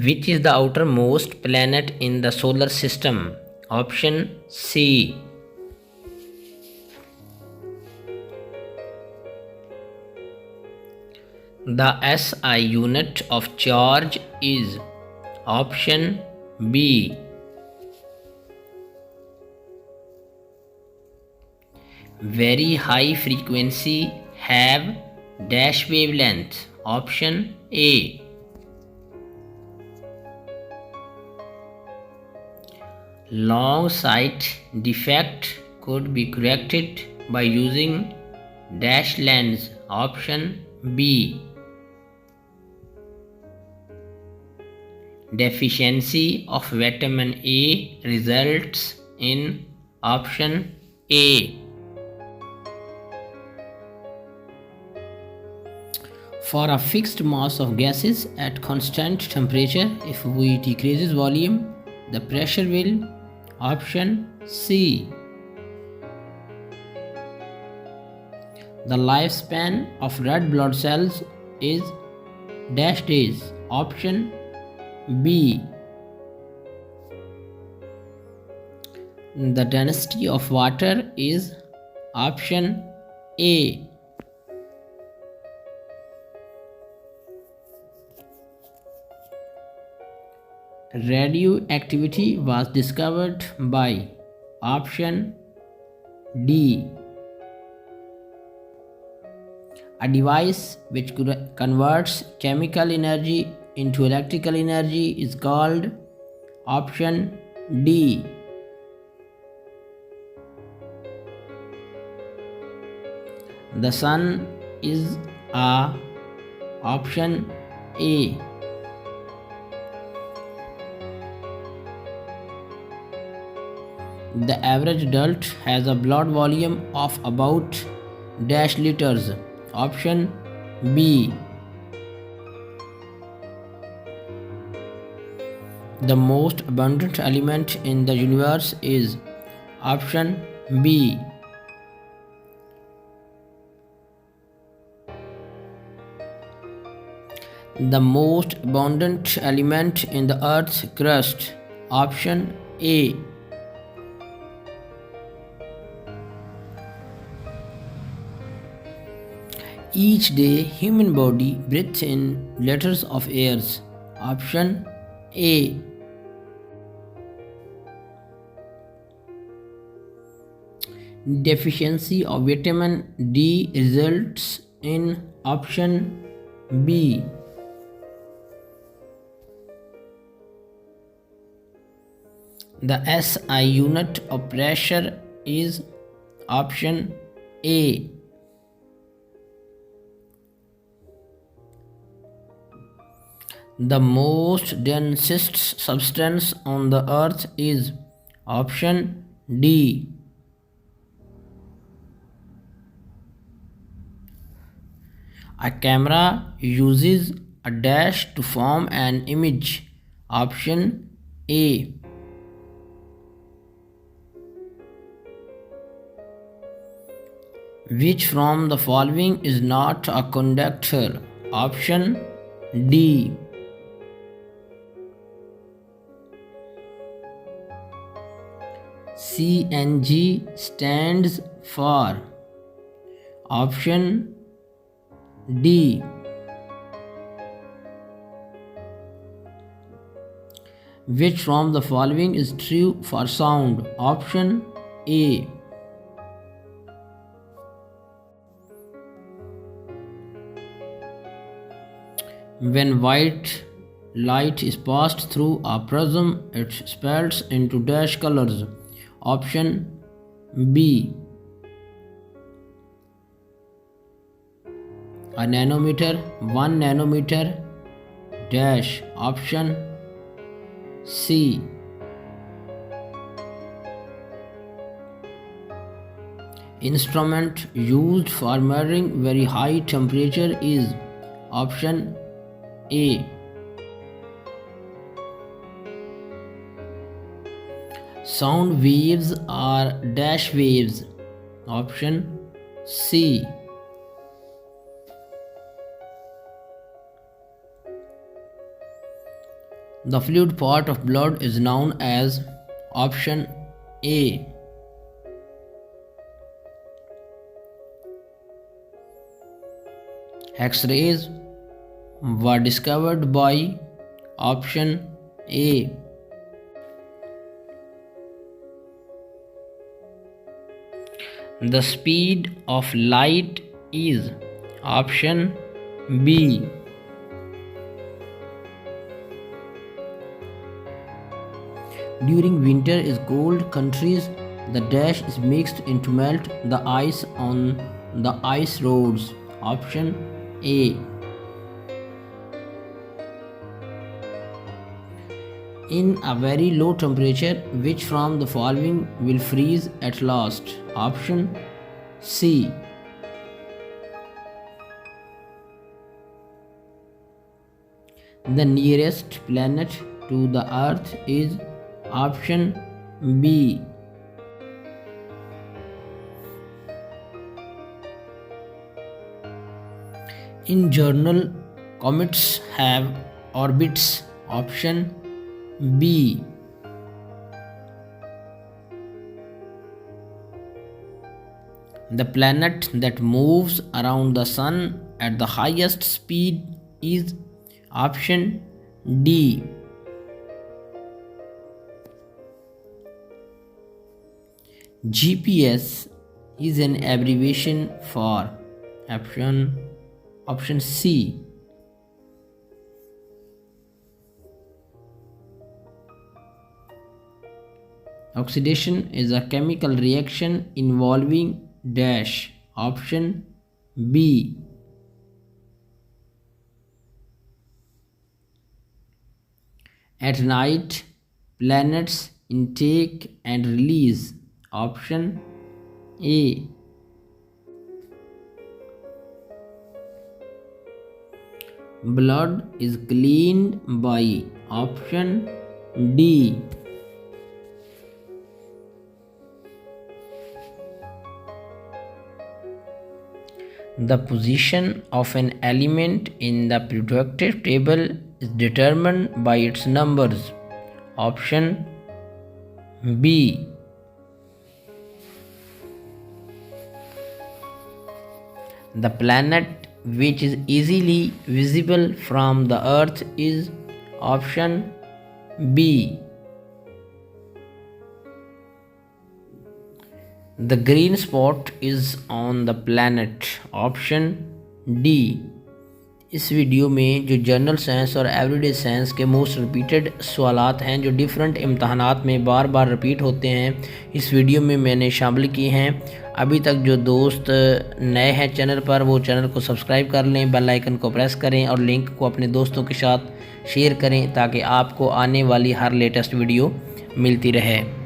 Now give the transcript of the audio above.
Which is the outermost planet in the solar system? Option C. The SI unit of charge is option B. Very high frequency have dash wavelength. Option A. Long sight defect could be corrected by using dash lens. Option B. Deficiency of vitamin A results in option A. For a fixed mass of gases at constant temperature, if we decreases volume, the pressure will. Option C. The lifespan of red blood cells is dash days. Option B. The density of water is option A. Radioactivity was discovered by option D. A device which converts chemical energy into electrical energy is called option D. The sun is a option A. The average adult has a blood volume of about dash liters. Option B. The most abundant element in the universe is option B. The most abundant element in the Earth's crust. Option A. Each day, human body breathes in liters of air. Option A. Deficiency of vitamin D results in option B. The SI unit of pressure is option A. The most densest substance on the earth is option D. A camera uses a dash to form an image. Option A. Which from the following is not a conductor? Option D. CNG stands for option D. Which from the following is true for sound? Option A. When white light is passed through a prism, it splits into dash colors. Option B. A nanometer, 1 nanometer, dash. Option C. Instrument used for measuring very high temperature is option A. Sound waves are dash waves. Option C. The fluid part of blood is known as option A. X-rays were discovered by option A. The speed of light is option B. During winter in cold countries, the dash is mixed in to melt the ice on the ice roads. Option A. In a very low temperature, which from the following will freeze at last? Option C. The nearest planet to the Earth is option B. In general, comets have orbits. Option B. The planet that moves around the sun at the highest speed is option D. GPS is an abbreviation for option C. Oxidation is a chemical reaction involving dash. Option B. At night, planets intake and release. Option A. Blood is cleaned by. Option D. The position of an element in the periodic table is determined by its numbers. Option B. The planet which is easily visible from the Earth is option B. The green spot is on the planet. Option D. इस video में जो general science और everyday science के most repeated सवालात हैं जो different इम्तहानात में बार बार repeat होते हैं, इस वीडियो में मैंने शामिल किए हैं। अभी तक जो दोस्त नए हैं चैनल पर, वो चैनल को सब्सक्राइब कर लें, बेल आइकन को प्रेस करें और लिंक को अपने दोस्तों के साथ शेयर करें ताकि आपको आने वाली हर लेटेस्ट वीडियो मिलती रहे।